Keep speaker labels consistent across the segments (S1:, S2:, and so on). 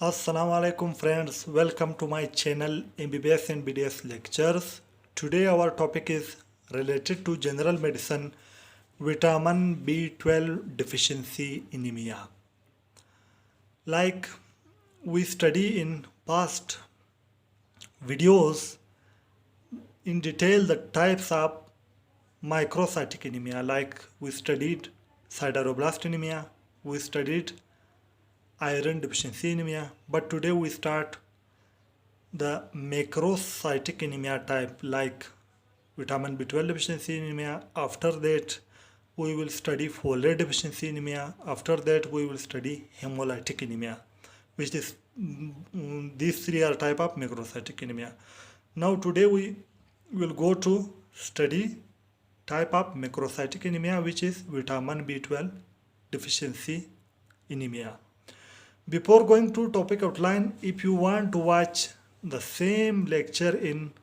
S1: Assalamu alaikum friends, welcome to my channel MBBS and BDS lectures. Today our topic is related to general medicine, vitamin B12 deficiency anemia. Like we study in past videos in detail the types of microcytic anemia, like we studied sideroblast anemia, we studied iron deficiency anemia, but today we start the macrocytic anemia type like vitamin B12 deficiency anemia. After that we will study folate deficiency anemia. After that we will study hemolytic anemia, which is these three are type of macrocytic anemia. Now today we will go to study type of macrocytic anemia, which is vitamin B12 deficiency anemia. Before going to topic outline, if you want to watch the same lecture in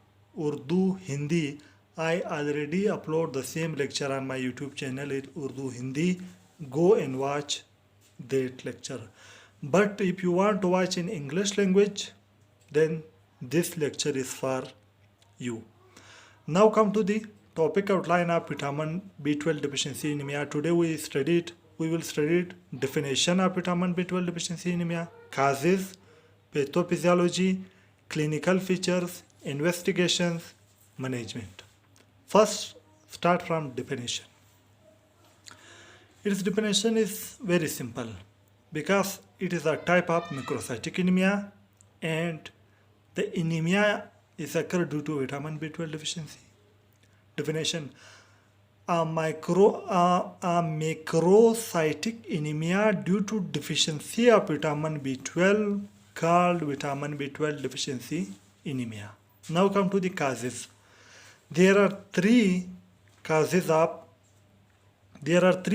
S1: Urdu Hindi, I already upload the same lecture on my YouTube channel in Urdu Hindi. Go and watch that lecture. But if you want to watch in English language, then this lecture is for you. Now come to the topic outline of vitamin B12 deficiency anemia. Today we will study definition of vitamin B12 deficiency anemia, causes, pathophysiology, clinical features, investigations, management. First, start from definition. Its definition is very simple because it is a type of macrocytic anemia and the anemia is occurred due to vitamin B12 deficiency. Definition: a macrocytic anemia due to deficiency of vitamin B12 called vitamin B12 deficiency anemia. Now come to the causes. There are three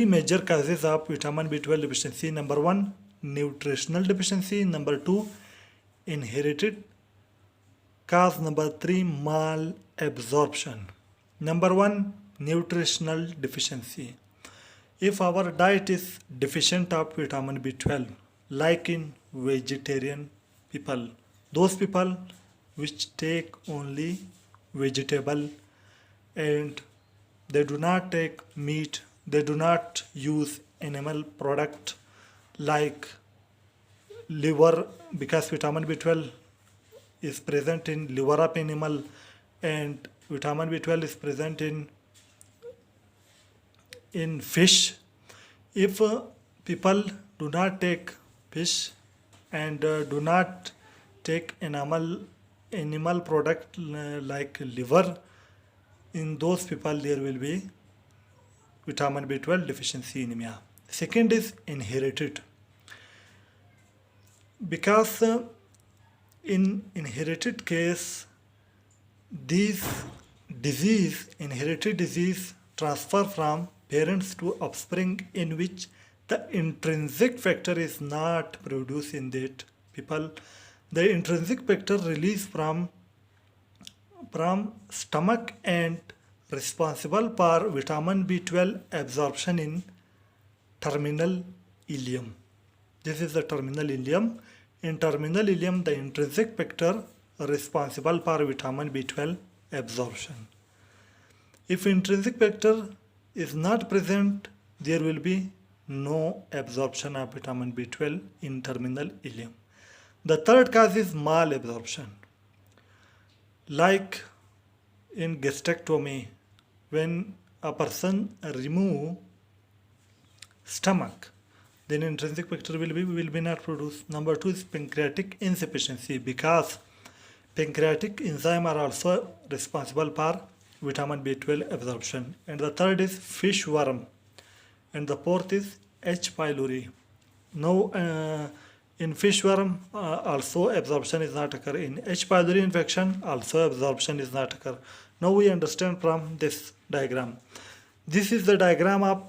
S1: major causes of vitamin B12 deficiency. Number 1, nutritional deficiency. Number 2, inherited cause. Number 3, malabsorption. Number 1, nutritional deficiency. If our diet is deficient of vitamin B12, like in vegetarian people, those people which take only vegetable and they do not take meat, they do not use animal product like liver, because vitamin B12 is present in liver of animal and vitamin B12 is present in fish. If people do not take fish and do not take animal product like liver, in those people there will be vitamin B12 deficiency anemia. Second is inherited, because in inherited case these inherited disease transfer from parents to offspring, in which the intrinsic factor is not produced in that people. The intrinsic factor released from stomach and responsible for vitamin B12 absorption in terminal ileum. This is the terminal ileum. In terminal ileum, the intrinsic factor responsible for vitamin B12 absorption. If intrinsic factor is not present, there will be no absorption of vitamin B12 in terminal ileum. The third cause is malabsorption. Like in gastrectomy, when a person remove stomach, then intrinsic factor will be not produced. Number 2 is pancreatic insufficiency, because pancreatic enzymes are also responsible for vitamin B12 absorption. And the third is fish worm. And the fourth is H. pylori. Now in fish worm also absorption is not occur. In H. pylori infection also absorption is not occur. Now we understand from this diagram. This is the diagram of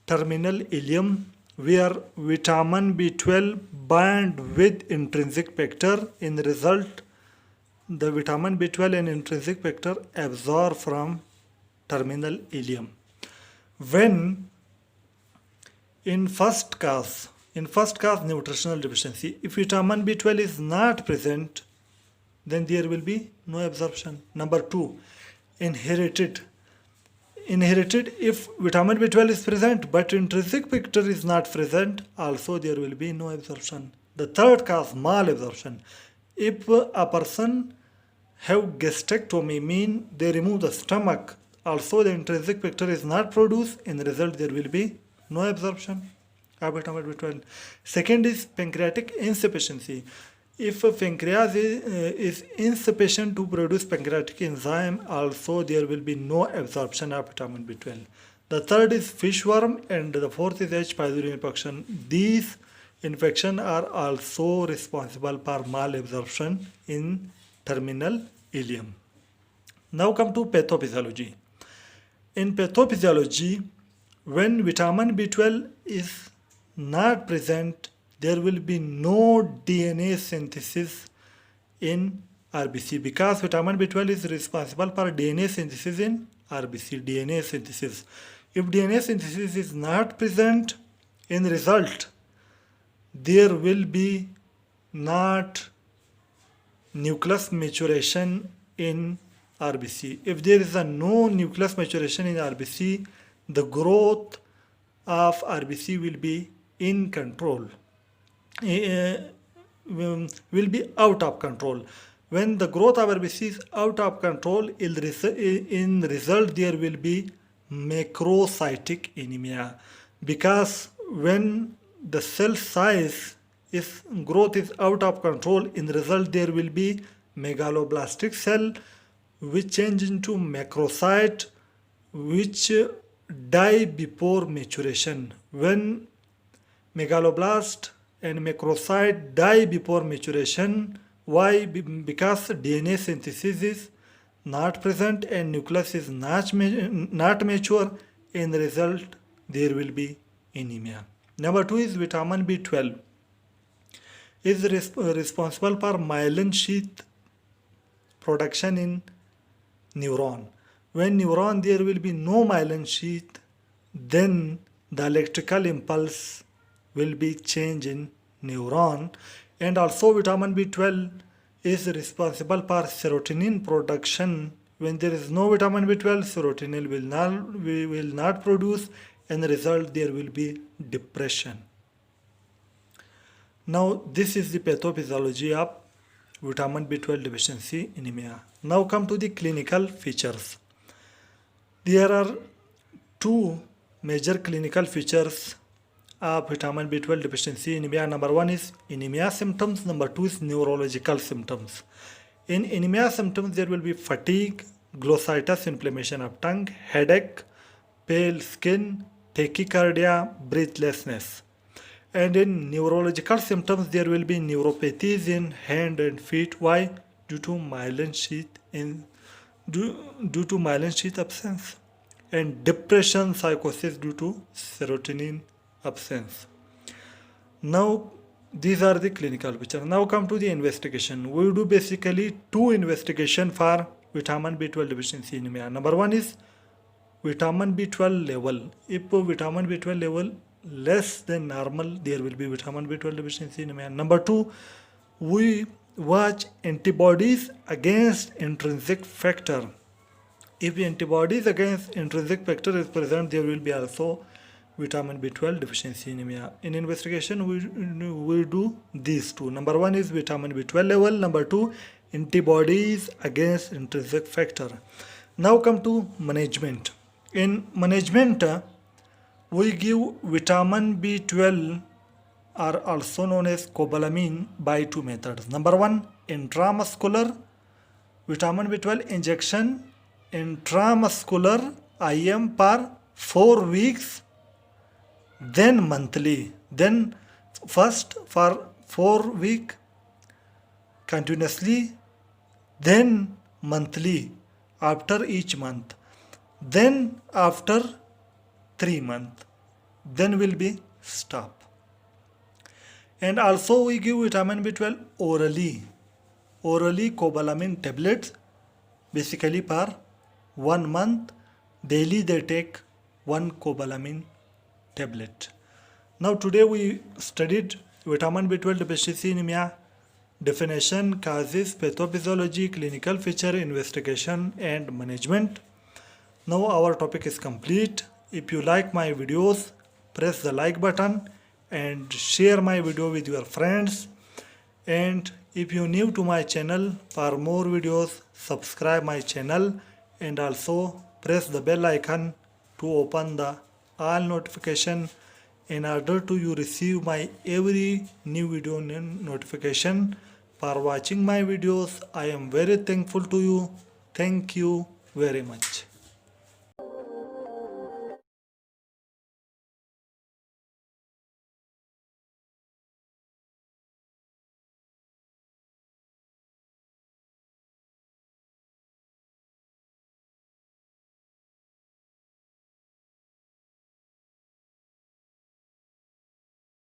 S1: terminal ileum where vitamin B12 bind with intrinsic factor. In the result, the vitamin B12 and intrinsic factor absorb from terminal ileum. When in first cause In first case, nutritional deficiency. If vitamin B12 is not present, then there will be no absorption. Number 2, inherited. Inherited, if vitamin B12 is present but intrinsic factor is not present, also there will be no absorption. The third cause, malabsorption. If a person have gastrectomy, mean they remove the stomach, also the intrinsic factor is not produced, in the result there will be no absorption of vitamin B12. Second is pancreatic insufficiency. If pancreas is insufficient to produce pancreatic enzyme, also there will be no absorption of vitamin B12. The third is fishworm, and the fourth is H. pylori infection. These infections are also responsible for malabsorption in terminal ileum. Now come to pathophysiology. In pathophysiology, when vitamin B12 is not present, there will be no DNA synthesis in RBC, because vitamin B12 is responsible for DNA synthesis in RBC, DNA synthesis. If DNA synthesis is not present, in result, there will be not nucleus maturation in RBC. If there is no nucleus maturation in RBC, the growth of RBC will be in control, will be out of control. When the growth of RBC is out of control, in result there will be macrocytic anemia, because when the cell size growth is out of control, in result there will be megaloblastic cell which change into macrocyte, which die before maturation. When megaloblast and macrocyte die before maturation, why? Because DNA synthesis is not present and nucleus is not mature. In the result, there will be anemia. Number 2 is vitamin B12 is responsible for myelin sheath production in neuron. When neuron there will be no myelin sheath, then the electrical impulse will be changed in neuron. And also vitamin B12 is responsible for serotonin production. When there is no vitamin B12, serotonin will not produce, and the result there will be depression. Now this is the pathophysiology of vitamin B12 deficiency anemia. Now come to the clinical features. There are two major clinical features of vitamin B12 deficiency anemia. Number 1 is anemia symptoms. Number 2 is neurological symptoms. In anemia symptoms, there will be fatigue, glossitis, inflammation of tongue, headache, pale skin, tachycardia, breathlessness. And in neurological symptoms, there will be neuropathies in hand and feet. Why? Due to myelin sheath absence, and depression, psychosis due to serotonin absence. Now these are the clinical picture. Now come to the investigation. We do basically two investigation for vitamin B12 deficiency anemia. Number 1 is vitamin B12 level. If vitamin B12 level less than normal, there will be vitamin B12 deficiency anemia. Number 2, we watch antibodies against intrinsic factor. If antibodies against intrinsic factor is present, there will be also vitamin B12 deficiency anemia. In investigation, we do these two. Number 1 is vitamin B12 level. Number 2, antibodies against intrinsic factor. Now come to management. In management, we give vitamin B12 are also known as cobalamin by two methods. Number 1, intramuscular vitamin B12 injection, intramuscular IM per 4 weeks, then monthly. Then first for 4 weeks continuously, then monthly after each month, then after 3 months, then will be stop. And also we give vitamin B12 orally cobalamin tablets, basically per 1 month. Daily they take 1 cobalamin tablet. Now today we studied vitamin B12 deficiency anemia, definition, causes, pathophysiology, clinical feature, investigation and management. Now our topic is complete. If you like my videos, press the like button and share my video with your friends. And if you new to my channel, for more videos, subscribe my channel and also press the bell icon to open the all notification in order to you receive my every new video notification. For watching my videos, I am very thankful to you. Thank you very much.